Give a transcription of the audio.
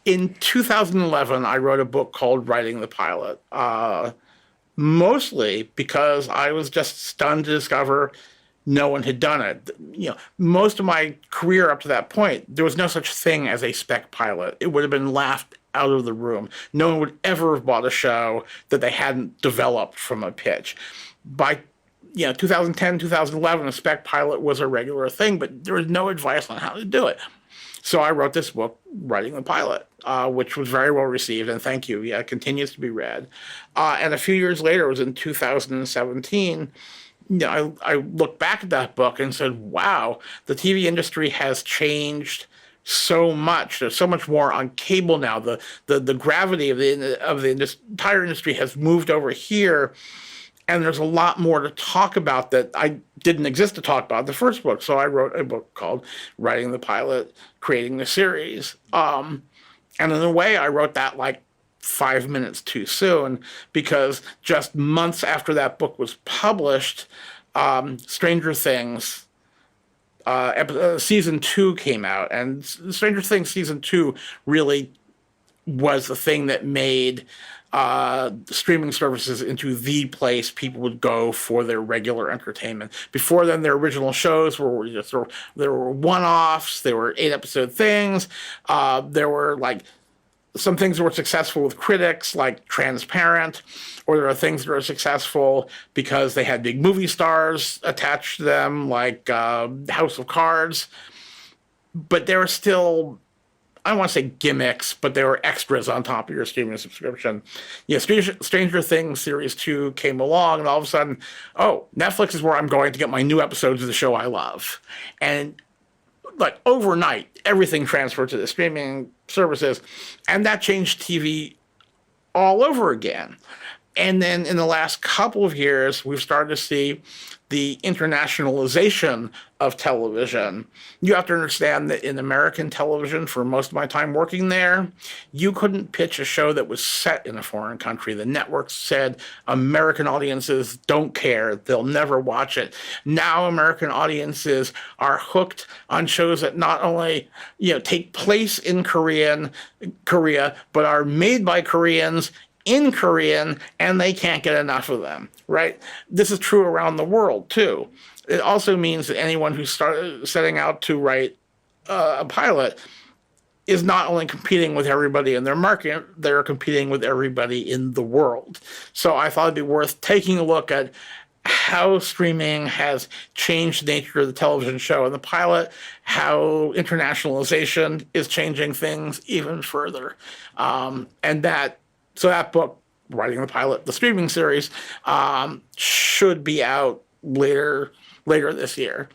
In 2011, I wrote a book called Writing the Pilot, mostly because I was just stunned to discover no one had done it. Most of my career up to that point, there was no such thing as a spec pilot. It would have been laughed out of the room. No one would ever have bought a show that they hadn't developed from a pitch. By 2010, 2011, a spec pilot was a regular thing, but there was no advice on how to do it. So I wrote this book, Writing the Pilot, which was very well received, and thank you. Yeah, it continues to be read. And a few years later, it was in 2017, I looked back at that book and said, wow, the TV industry has changed so much. There's so much more on cable now. The gravity of the entire industry has moved over here, and there's a lot more to talk about that I didn't exist to talk about in the first book. So I wrote a book called Writing the Pilot, Creating the Series. And in a way, I wrote that like 5 minutes too soon, because just months after that book was published, Stranger Things season 2 came out. And Stranger Things season 2 really was the thing that made streaming services into the place people would go for their regular entertainment. Before then, their original shows were there were one-offs. There were 8-episode things. There were like some things that were successful with critics, like Transparent, or there are things that are successful because they had big movie stars attached to them, like House of Cards. But there were still, I don't want to say gimmicks, but there were extras on top of your streaming subscription. Stranger Things Series 2 came along, and all of a sudden, oh, Netflix is where I'm going to get my new episodes of the show I love. And like overnight, everything transferred to the streaming services, and that changed TV all over again. And then in the last couple of years, we've started to see the internationalization of television. You have to understand that in American television, for most of my time working there, you couldn't pitch a show that was set in a foreign country. The networks said American audiences don't care. They'll never watch it. Now American audiences are hooked on shows that not only, take place in Korea, but are made by Koreans in Korean, and they can't get enough of them, right? This is true around the world, too. It also means that anyone who's setting out to write a pilot is not only competing with everybody in their market, they're competing with everybody in the world. So I thought it'd be worth taking a look at how streaming has changed the nature of the television show and the pilot, how internationalization is changing things even further. So that book, Writing the Pilot, the streaming series, should be out later this year.